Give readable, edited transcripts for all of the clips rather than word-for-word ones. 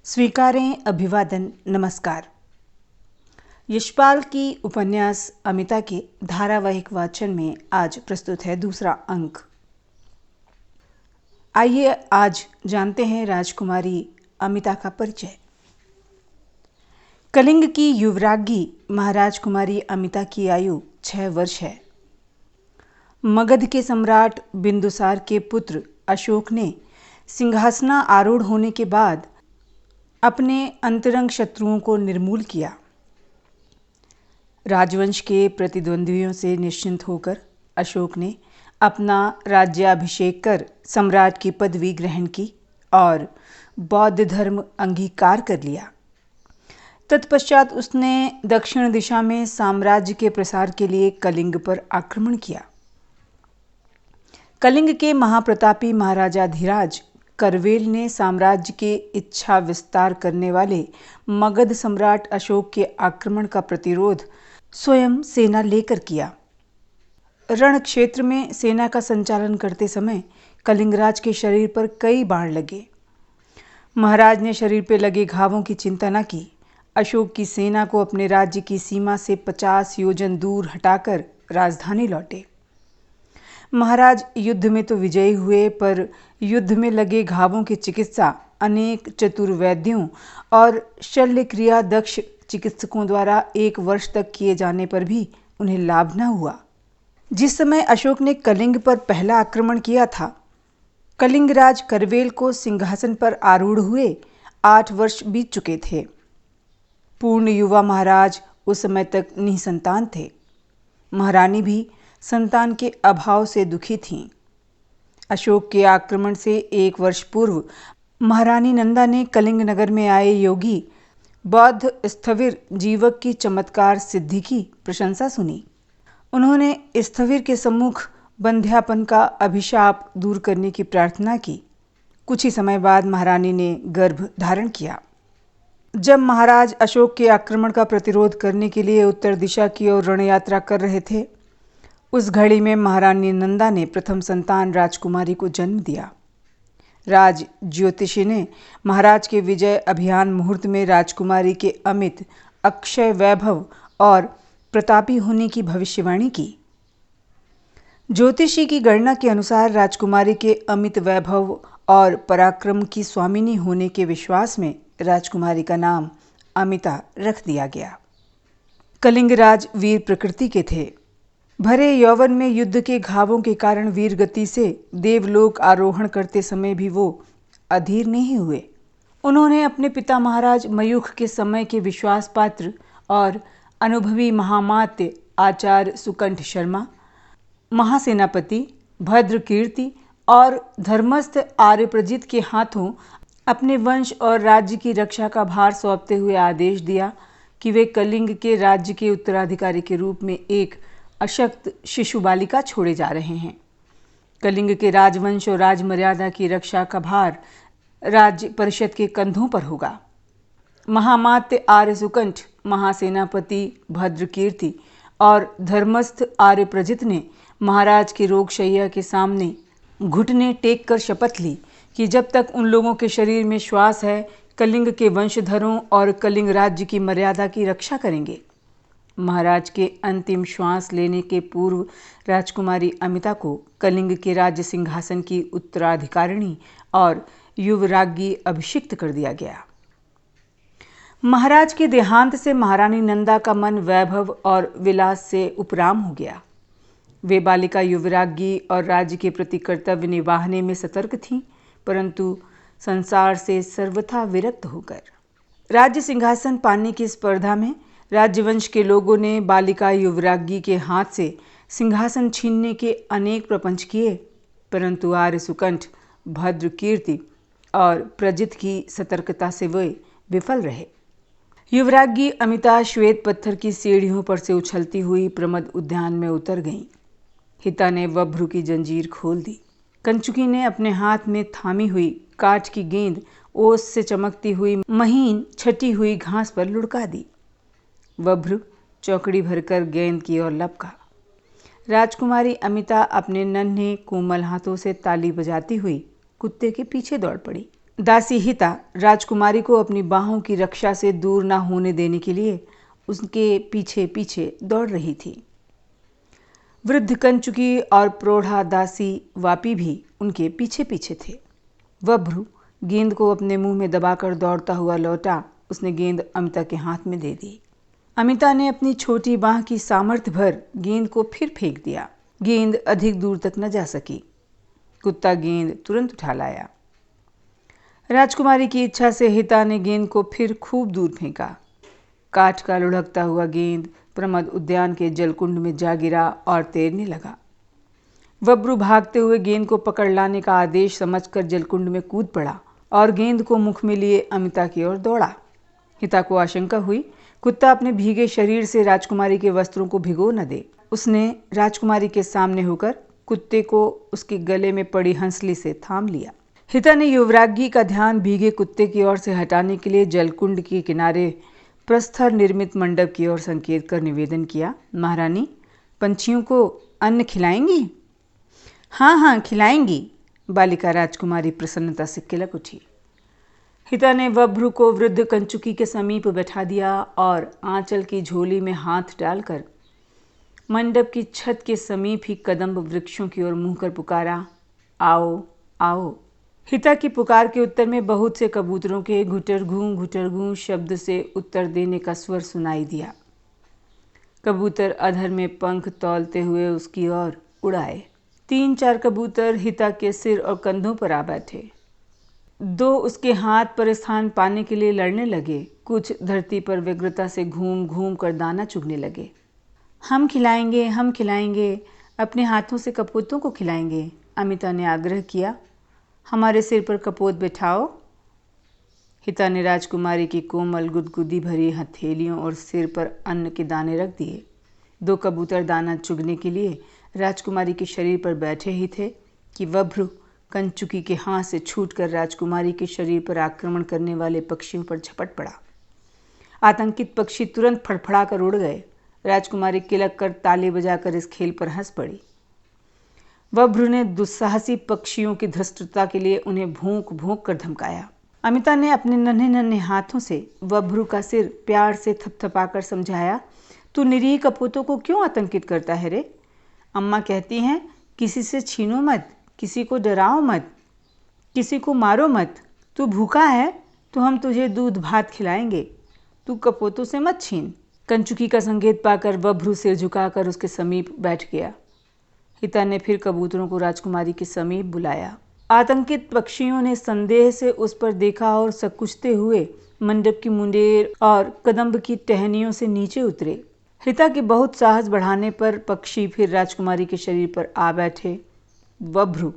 स्वीकारें अभिवादन। नमस्कार। यशपाल की उपन्यास अमिता के धारावाहिक वाचन में आज प्रस्तुत है दूसरा अंक। आइए आज जानते हैं राजकुमारी अमिता का परिचय। कलिंग की युवराज्ञी महाराज कुमारी अमिता की आयु 6 वर्ष है। मगध के सम्राट बिंदुसार के पुत्र अशोक ने सिंहासनारूढ़ होने के बाद अपने अंतरंग शत्रुओं को निर्मूल किया। राजवंश के प्रतिद्वंद्वियों से निश्चिंत होकर अशोक ने अपना राज्याभिषेक कर सम्राट की पदवी ग्रहण की और बौद्ध धर्म अंगीकार कर लिया। तत्पश्चात उसने दक्षिण दिशा में साम्राज्य के प्रसार के लिए कलिंग पर आक्रमण किया। कलिंग के महाप्रतापी महाराजाधिराज करवेल ने साम्राज्य के इच्छा विस्तार करने वाले मगध सम्राट अशोक के आक्रमण का प्रतिरोध स्वयं सेना लेकर किया। रण क्षेत्र में सेना का संचालन करते समय कलिंगराज के शरीर पर कई बाण लगे। महाराज ने शरीर पर लगे घावों की चिंता न की। अशोक की सेना को अपने राज्य की सीमा से 50 योजन दूर हटाकर राजधानी लौटे। महाराज युद्ध में तो विजयी हुए, पर युद्ध में लगे घावों की चिकित्सा अनेक चतुर वैद्यों और शल्य क्रिया दक्ष चिकित्सकों द्वारा 1 वर्ष तक किए जाने पर भी उन्हें लाभ न हुआ। जिस समय अशोक ने कलिंग पर पहला आक्रमण किया था, कलिंगराज करवेल को सिंहासन पर आरूढ़ हुए 8 वर्ष बीत चुके थे। पूर्ण युवा महाराज उस समय तक निसंतान थे। महारानी भी संतान के अभाव से दुखी थीं। अशोक के आक्रमण से 1 वर्ष पूर्व महारानी नंदा ने कलिंग नगर में आए योगी बौद्ध स्थविर जीवक की चमत्कार सिद्धि की प्रशंसा सुनी। उन्होंने स्थविर के सम्मुख बंध्यापन का अभिशाप दूर करने की प्रार्थना की। कुछ ही समय बाद महारानी ने गर्भ धारण किया। जब महाराज अशोक के आक्रमण का प्रतिरोध करने के लिए उत्तर दिशा की ओर रण यात्रा कर रहे थे, उस घड़ी में महारानी नंदा ने प्रथम संतान राजकुमारी को जन्म दिया। राज ज्योतिषी ने महाराज के विजय अभियान मुहूर्त में राजकुमारी के अमित अक्षय वैभव और प्रतापी होने की भविष्यवाणी की। ज्योतिषी की गणना के अनुसार राजकुमारी के अमित वैभव और पराक्रम की स्वामिनी होने के विश्वास में राजकुमारी का नाम अमिता रख दिया गया। कलिंगराज वीर प्रकृति के थे। भरे यौवन में युद्ध के घावों के कारण वीर गति से देवलोक आरोहण करते समय भी वो अधीर नहीं हुए। उन्होंने अपने पिता महाराज मयूख के समय के विश्वास पात्र और अनुभवी महामात्य आचार्य सुकंठ शर्मा, महासेनापति भद्रकीर्ति और धर्मस्थ आर्यप्रजित के हाथों अपने वंश और राज्य की रक्षा का भार सौंपते हुए आदेश दिया कि वे कलिंग के राज्य के उत्तराधिकारी के रूप में एक अशक्त शिशु बालिका छोड़े जा रहे हैं। कलिंग के राजवंश और राजमर्यादा की रक्षा का भार राज्य परिषद के कंधों पर होगा। महामात्य आर्य सुकंठ, महासेनापति भद्रकीर्ति और धर्मस्थ आर्यप्रजित ने महाराज के रोगशैया के सामने घुटने टेक कर शपथ ली कि जब तक उन लोगों के शरीर में श्वास है, कलिंग के वंशधरों और कलिंग राज्य की मर्यादा की रक्षा करेंगे। महाराज के अंतिम श्वास लेने के पूर्व राजकुमारी अमिता को कलिंग के राज्य सिंहासन की उत्तराधिकारिणी और युवराज्ञी अभिषिक्त कर दिया गया। महाराज के देहांत से महारानी नंदा का मन वैभव और विलास से उपराम हो गया। वे बालिका युवराज्ञी और राज्य के प्रति कर्तव्य निभाने में सतर्क थीं, परंतु संसार से सर्वथा विरक्त होकर राज्य सिंहासन पाने की स्पर्धा में राज्यवंश के लोगों ने बालिका युवराज्ञी के हाथ से सिंहासन छीनने के अनेक प्रपंच किए, परंतु आर्य सुकंठ, भद्रकीर्ति और प्रजित की सतर्कता से वे विफल रहे। युवराज्ञी अमिता श्वेत पत्थर की सीढ़ियों पर से उछलती हुई प्रमद उद्यान में उतर गईं। हिता ने वभ्रु की जंजीर खोल दी। कंचुकी ने अपने हाथ में थामी हुई काठ की गेंद ओस से चमकती हुई महीन छटी हुई घास पर लुढ़का दी। वभ्रु चौकड़ी भरकर गेंद की ओर लपका। राजकुमारी अमिता अपने नन्हे कोमल हाथों से ताली बजाती हुई कुत्ते के पीछे दौड़ पड़ी। दासी हिता राजकुमारी को अपनी बाहों की रक्षा से दूर न होने देने के लिए उसके पीछे पीछे दौड़ रही थी। वृद्ध कंचुकी और प्रौढ़ा दासी वापी भी उनके पीछे पीछे थे। वभ्रु गेंद को अपने मुंह में दबाकर दौड़ता हुआ लौटा। उसने गेंद अमिता के हाथ में दे दी। अमिता ने अपनी छोटी बाह की सामर्थ्य भर गेंद को फिर फेंक दिया। गेंद अधिक दूर तक न जा सकी। कुत्ता गेंद तुरंत उठा लाया। राजकुमारी की इच्छा से हिता ने गेंद को फिर खूब दूर फेंका। काठ का लुढ़कता हुआ गेंद प्रमद उद्यान के जलकुंड में जा गिरा और तैरने लगा। वभ्रु भागते हुए गेंद को पकड़ लाने का आदेश समझकर जलकुंड में कूद पड़ा और गेंद को मुख में लिए अमिता की ओर दौड़ा। हिता को आशंका हुई कुत्ता अपने भीगे शरीर से राजकुमारी के वस्त्रों को भिगो न दे। उसने राजकुमारी के सामने होकर कुत्ते को उसके गले में पड़ी हंसली से थाम लिया। हिता ने युवराज्ञी का ध्यान भीगे कुत्ते की ओर से हटाने के लिए जलकुंड के किनारे प्रस्तर निर्मित मंडप की ओर संकेत कर निवेदन किया, महारानी, पंछियों को अन्न खिलाएंगी? हाँ हाँ खिलाएंगी। बालिका राजकुमारी प्रसन्नता से किलक उठी। हिता ने वभ्रु को वृद्ध कंचुकी के समीप बैठा दिया और आंचल की झोली में हाथ डालकर मंडप की छत के समीप ही कदम्ब वृक्षों की ओर मुंह कर पुकारा, आओ आओ। हिता की पुकार के उत्तर में बहुत से कबूतरों के घुटर घूं शब्द से उत्तर देने का स्वर सुनाई दिया। कबूतर अधर में पंख तौलते हुए उसकी ओर उड़ाए। 3-4 कबूतर हिता के सिर और कंधों पर आ बैठे। 2 उसके हाथ पर स्थान पाने के लिए लड़ने लगे। कुछ धरती पर व्यग्रता से घूम घूम कर दाना चुगने लगे। हम खिलाएंगे, अपने हाथों से कपोतों को खिलाएंगे। अमिता ने आग्रह किया, हमारे सिर पर कपोत बैठाओ। हिता ने राजकुमारी की कोमल गुदगुदी भरी हथेलियों और सिर पर अन्न के दाने रख दिए। 2 कबूतर दाना चुगने के लिए राजकुमारी के शरीर पर बैठे ही थे कि वभ्रु कंचुकी के हाथ से छूटकर राजकुमारी के शरीर पर आक्रमण करने वाले पक्षियों पर झपट पड़ा। आतंकित पक्षी तुरंत फड़फड़ा कर उड़ गए। राजकुमारी किलक कर ताली बजाकर इस खेल पर हंस पड़ी। वभ्रु ने दुस्साहसी पक्षियों की धृष्टता के लिए उन्हें भौंक भौंक कर धमकाया। अमिता ने अपने नन्हे नन्हे हाथों से वभ्रु का सिर प्यार से थपथपाकर समझाया, तू निरीह कपोतों को क्यों आतंकित करता है रे? अम्मा कहती हैं किसी से छीनो मत, किसी को डराओ मत, किसी को मारो मत। तू भूखा है तो हम तुझे दूध भात खिलाएंगे, तू कपोतों से मत छीन। कंचुकी का संकेत पाकर वभ्रु सिर झुकाकर उसके समीप बैठ गया। हिता ने फिर कबूतरों को राजकुमारी के समीप बुलाया। आतंकित पक्षियों ने संदेह से उस पर देखा और सकुचते हुए मंडप की मुंडेर और कदम्ब की टहनियों से नीचे उतरे। हिता के बहुत साहस बढ़ाने पर पक्षी फिर राजकुमारी के शरीर पर आ बैठे। वभ्रु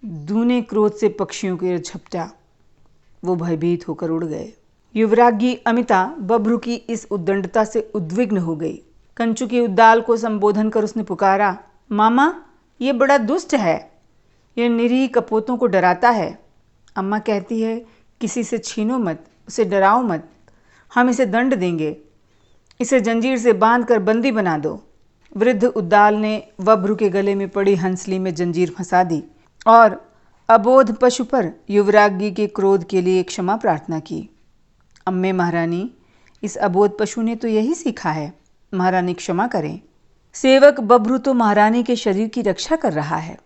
दूने क्रोध से पक्षियों की ओर झपटा। वो भयभीत होकर उड़ गए। युवराज्ञी अमिता वभ्रु की इस उद्दंडता से उद्विग्न हो गई। कंचुकी उद्दाल को संबोधन कर उसने पुकारा, मामा, ये बड़ा दुष्ट है, ये निरीह कपोतों को डराता है। अम्मा कहती है किसी से छीनो मत, उसे डराओ मत, हम इसे दंड देंगे, इसे जंजीर से बांधकर बंदी बना दो। वृद्ध उद्दाल ने वभ्रु के गले में पड़ी हंसली में जंजीर फंसा दी और अबोध पशु पर युवराज्ञी के क्रोध के लिए क्षमा प्रार्थना की। अम्मे महारानी, इस अबोध पशु ने तो यही सीखा है, महारानी क्षमा करें। सेवक वभ्रु तो महारानी के शरीर की रक्षा कर रहा है।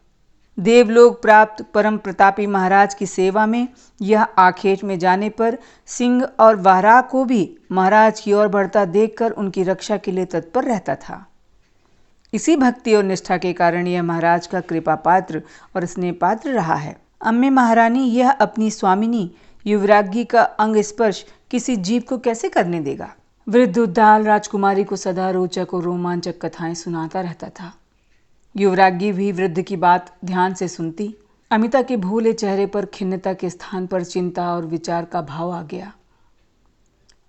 देवलोक प्राप्त परम प्रतापी महाराज की सेवा में यह आखेट में जाने पर सिंह और वाराह को भी महाराज की ओर बढ़ता देखकर उनकी रक्षा के लिए तत्पर रहता था। इसी भक्ति और निष्ठा के कारण यह महाराज का कृपा पात्र और स्नेह पात्र रहा है। अम्मे महारानी, यह अपनी स्वामिनी युवराज्ञी का अंग स्पर्श किसी जीव को कैसे करने देगा? वृद्ध उद्दाल राजकुमारी को सदा रोचक और रोमांचक कथाएं सुनाता रहता था। युवराज्ञी भी वृद्ध की बात ध्यान से सुनती। अमिता के भोले चेहरे पर खिन्नता के स्थान पर चिंता और विचार का भाव आ गया।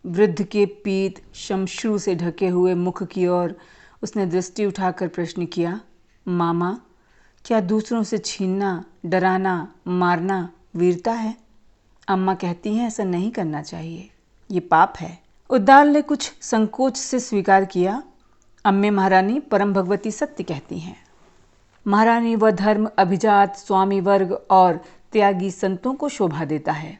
वृद्ध के पीत शमश्रु से ढके हुए मुख की ओर उसने दृष्टि उठाकर प्रश्न किया, मामा, क्या दूसरों से छीनना, डराना, मारना वीरता है? अम्मा कहती हैं ऐसा नहीं करना चाहिए, ये पाप है। उद्दाल ने कुछ संकोच से स्वीकार किया, अम्मे महारानी, परम भगवती सत्य कहती हैं। महारानी, वह धर्म, अभिजात, स्वामी वर्ग और त्यागी संतों को शोभा देता है।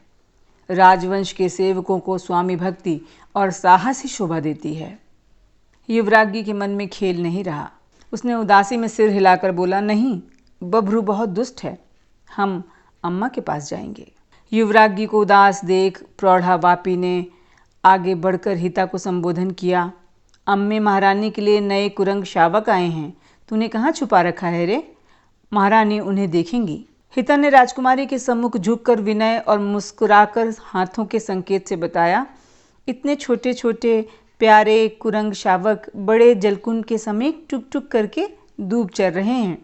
राजवंश के सेवकों को स्वामी भक्ति और साहस ही शोभा देती है। युवरागी के मन में खेल नहीं रहा। उसने उदासी में सिर हिलाकर बोला, नहीं, बभ्रू बहुत दुष्ट है, हम अम्मा के पास जाएंगे। युवरागी को उदास देख प्रौढ़ा वापी ने आगे बढ़कर हिता को संबोधन किया। अम्मे महारानी के लिए नए कुरंग शावक आए हैं, तूने कहाँ छुपा रखा है रे? महारानी उन्हें देखेंगी। हिता ने राजकुमारी के सम्मुख झुककर विनय और मुस्कुराकर हाथों के संकेत से बताया, इतने छोटे छोटे प्यारे कुरंग शावक बड़े जलकुंड के समीप टुक टुक करके दूब चर रहे हैं।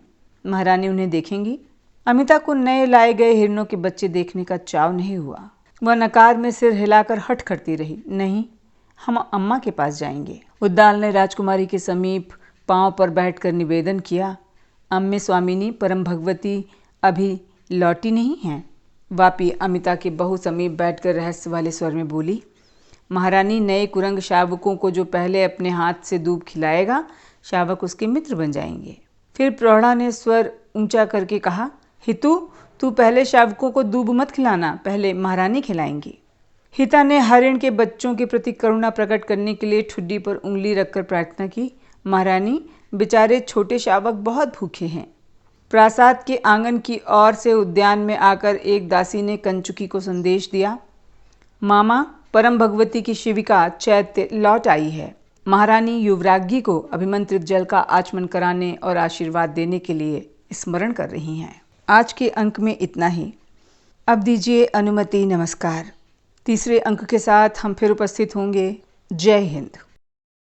महारानी उन्हें देखेंगी। अमिता को नए लाए गए हिरणों के बच्चे देखने का चाव नहीं हुआ। वह नकार में सिर हिलाकर हट करती रही, नहीं, हम अम्मा के पास जाएंगे। उद्दाल ने राजकुमारी के समीप पांव पर बैठकर निवेदन किया, अम्मे स्वामिनी परम भगवती अभी लौटी नहीं हैं। वापी अमिता के बहु समीप बैठकर रहस्य वाले स्वर में बोली, महारानी नए कुरंग शावकों को जो पहले अपने हाथ से दूब खिलाएगा, शावक उसके मित्र बन जाएंगे। फिर प्रौढ़ा ने स्वर ऊंचा करके कहा, हितू, तू पहले शावकों को दूब मत खिलाना, पहले महारानी खिलाएंगी। हिता ने हरिण के बच्चों के प्रति करुणा प्रकट करने के लिए ठुड्डी पर उंगली रखकर प्रार्थना की, महारानी, बेचारे छोटे शावक बहुत भूखे हैं। प्रासाद के आंगन की ओर से उद्यान में आकर एक दासी ने कंचुकी को संदेश दिया, मामा, परम भगवती की शिविका चैत्य लौट आई है। महारानी युवरागी को अभिमंत्रित जल का आचमन कराने और आशीर्वाद देने के लिए स्मरण कर रही हैं। आज के अंक में इतना ही। अब दीजिए अनुमति, नमस्कार। तीसरे अंक के साथ हम फिर उपस्थित होंगे। जय हिंद।